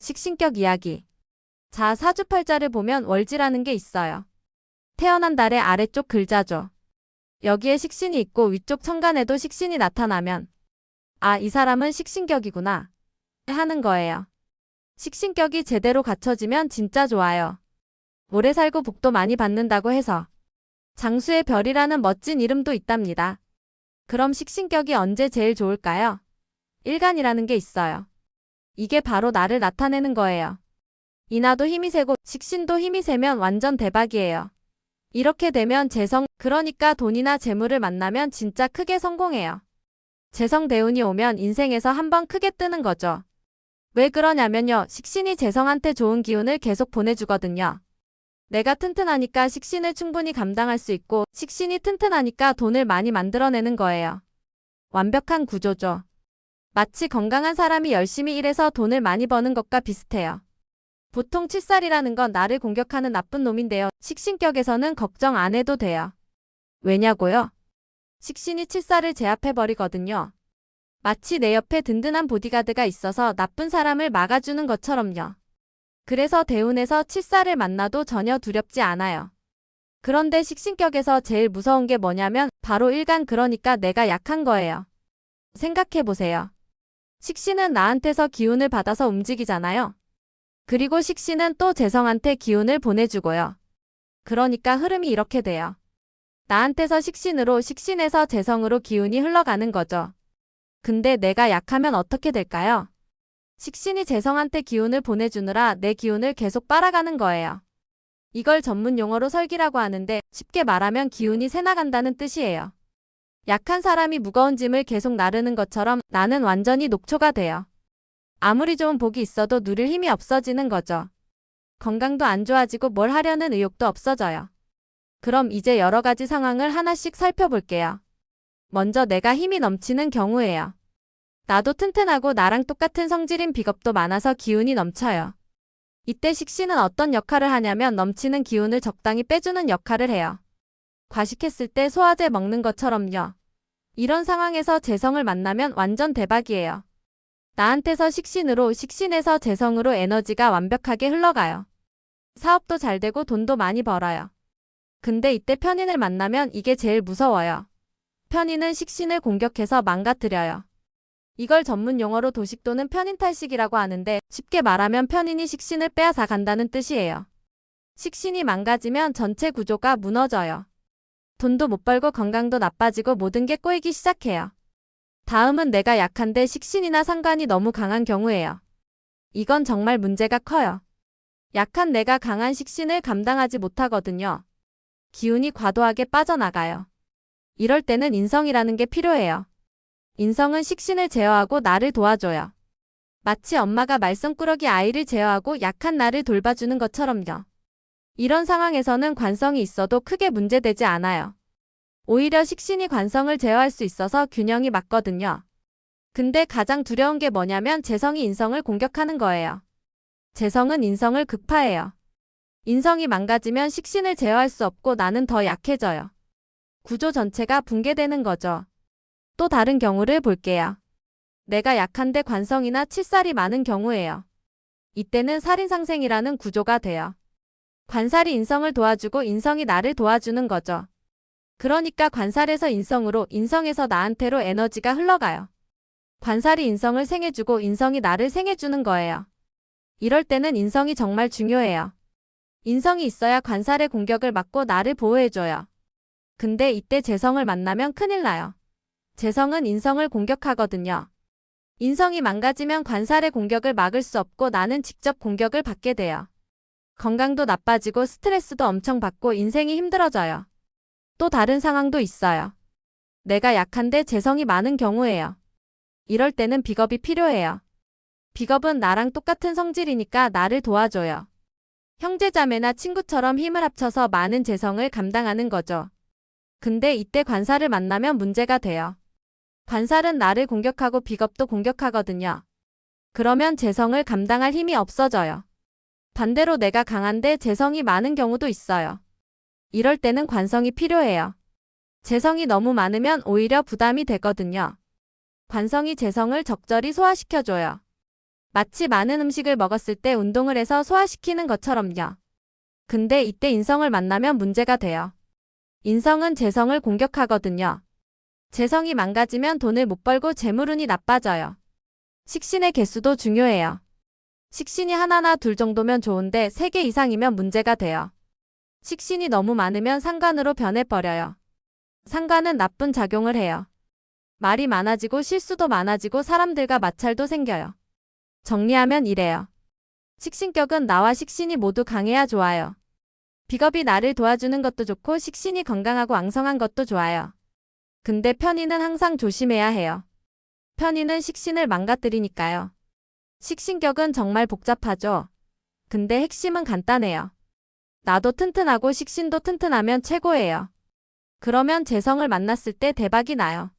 식신격 이야기. 자, 사주팔자를 보면 월지라는 게 있어요. 태어난 달의 아래쪽 글자죠. 여기에 식신이 있고 위쪽 천간에도 식신이 나타나면 아, 이 사람은 식신격이구나 하는 거예요. 식신격이 제대로 갖춰지면 진짜 좋아요. 오래 살고 복도 많이 받는다고 해서 장수의 별이라는 멋진 이름도 있답니다. 그럼 식신격이 언제 제일 좋을까요? 일간이라는 게 있어요. 이게 바로 나를 나타내는 거예요. 인하도 힘이 세고 식신도 힘이 세면 완전 대박이에요. 이렇게 되면 재성, 그러니까 돈이나 재물을 만나면 진짜 크게 성공해요. 재성 대운이 오면 인생에서 한번 크게 뜨는 거죠. 왜 그러냐면요. 식신이 재성한테 좋은 기운을 계속 보내주거든요. 내가 튼튼하니까 식신을 충분히 감당할 수 있고 식신이 튼튼하니까 돈을 많이 만들어내는 거예요. 완벽한 구조죠. 마치 건강한 사람이 열심히 일해서 돈을 많이 버는 것과 비슷해요. 보통 칠살이라는 건 나를 공격하는 나쁜 놈인데요. 식신격에서는 걱정 안 해도 돼요. 왜냐고요? 식신이 칠살을 제압해버리거든요. 마치 내 옆에 든든한 보디가드가 있어서 나쁜 사람을 막아주는 것처럼요. 그래서 대운에서 칠살을 만나도 전혀 두렵지 않아요. 그런데 식신격에서 제일 무서운 게 뭐냐면 바로 일간, 그러니까 내가 약한 거예요. 생각해보세요. 식신은 나한테서 기운을 받아서 움직이잖아요. 그리고 식신은 또 재성한테 기운을 보내주고요. 그러니까 흐름이 이렇게 돼요. 나한테서 식신으로, 식신에서 재성으로 기운이 흘러가는 거죠. 근데 내가 약하면 어떻게 될까요? 식신이 재성한테 기운을 보내주느라 내 기운을 계속 빨아가는 거예요. 이걸 전문 용어로 설기라고 하는데 쉽게 말하면 기운이 새나간다는 뜻이에요. 약한 사람이 무거운 짐을 계속 나르는 것처럼 나는 완전히 녹초가 돼요. 아무리 좋은 복이 있어도 누릴 힘이 없어지는 거죠. 건강도 안 좋아지고 뭘 하려는 의욕도 없어져요. 그럼 이제 여러 가지 상황을 하나씩 살펴볼게요. 먼저 내가 힘이 넘치는 경우예요. 나도 튼튼하고 나랑 똑같은 성질인 비겁도 많아서 기운이 넘쳐요. 이때 식신은 어떤 역할을 하냐면 넘치는 기운을 적당히 빼주는 역할을 해요. 과식했을 때 소화제 먹는 것처럼요. 이런 상황에서 재성을 만나면 완전 대박이에요. 나한테서 식신으로, 식신에서 재성으로 에너지가 완벽하게 흘러가요. 사업도 잘 되고 돈도 많이 벌어요. 근데 이때 편인을 만나면 이게 제일 무서워요. 편인은 식신을 공격해서 망가뜨려요. 이걸 전문 용어로 도식 또는 편인탈식이라고 하는데 쉽게 말하면 편인이 식신을 빼앗아 간다는 뜻이에요. 식신이 망가지면 전체 구조가 무너져요. 돈도 못 벌고 건강도 나빠지고 모든 게 꼬이기 시작해요. 다음은 내가 약한데 식신이나 상관이 너무 강한 경우예요. 이건 정말 문제가 커요. 약한 내가 강한 식신을 감당하지 못하거든요. 기운이 과도하게 빠져나가요. 이럴 때는 인성이라는 게 필요해요. 인성은 식신을 제어하고 나를 도와줘요. 마치 엄마가 말썽꾸러기 아이를 제어하고 약한 나를 돌봐주는 것처럼요. 이런 상황에서는 관성이 있어도 크게 문제되지 않아요. 오히려 식신이 관성을 제어할 수 있어서 균형이 맞거든요. 근데 가장 두려운 게 뭐냐면 재성이 인성을 공격하는 거예요. 재성은 인성을 극파해요. 인성이 망가지면 식신을 제어할 수 없고 나는 더 약해져요. 구조 전체가 붕괴되는 거죠. 또 다른 경우를 볼게요. 내가 약한데 관성이나 칠살이 많은 경우예요. 이때는 살인상생이라는 구조가 돼요. 관살이 인성을 도와주고 인성이 나를 도와주는 거죠. 그러니까 관살에서 인성으로, 인성에서 나한테로 에너지가 흘러가요. 관살이 인성을 생해주고 인성이 나를 생해주는 거예요. 이럴 때는 인성이 정말 중요해요. 인성이 있어야 관살의 공격을 막고 나를 보호해줘요. 근데 이때 재성을 만나면 큰일 나요. 재성은 인성을 공격하거든요. 인성이 망가지면 관살의 공격을 막을 수 없고 나는 직접 공격을 받게 돼요. 건강도 나빠지고 스트레스도 엄청 받고 인생이 힘들어져요. 또 다른 상황도 있어요. 내가 약한데 재성이 많은 경우예요. 이럴 때는 비겁이 필요해요. 비겁은 나랑 똑같은 성질이니까 나를 도와줘요. 형제자매나 친구처럼 힘을 합쳐서 많은 재성을 감당하는 거죠. 근데 이때 관살을 만나면 문제가 돼요. 관살은 나를 공격하고 비겁도 공격하거든요. 그러면 재성을 감당할 힘이 없어져요. 반대로 내가 강한데 재성이 많은 경우도 있어요. 이럴 때는 관성이 필요해요. 재성이 너무 많으면 오히려 부담이 되거든요. 관성이 재성을 적절히 소화시켜줘요. 마치 많은 음식을 먹었을 때 운동을 해서 소화시키는 것처럼요. 근데 이때 인성을 만나면 문제가 돼요. 인성은 재성을 공격하거든요. 재성이 망가지면 돈을 못 벌고 재물운이 나빠져요. 식신의 개수도 중요해요. 식신이 하나나 둘 정도면 좋은데 3개 이상이면 문제가 돼요. 식신이 너무 많으면 상관으로 변해버려요. 상관은 나쁜 작용을 해요. 말이 많아지고 실수도 많아지고 사람들과 마찰도 생겨요. 정리하면 이래요. 식신격은 나와 식신이 모두 강해야 좋아요. 비겁이 나를 도와주는 것도 좋고 식신이 건강하고 왕성한 것도 좋아요. 근데 편인은 항상 조심해야 해요. 편인은 식신을 망가뜨리니까요. 식신격은 정말 복잡하죠. 근데 핵심은 간단해요. 나도 튼튼하고 식신도 튼튼하면 최고예요. 그러면 재성을 만났을 때 대박이 나요.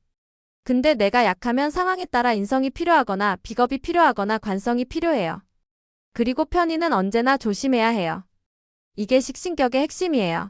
근데 내가 약하면 상황에 따라 인성이 필요하거나 비겁이 필요하거나 관성이 필요해요. 그리고 편인은 언제나 조심해야 해요. 이게 식신격의 핵심이에요.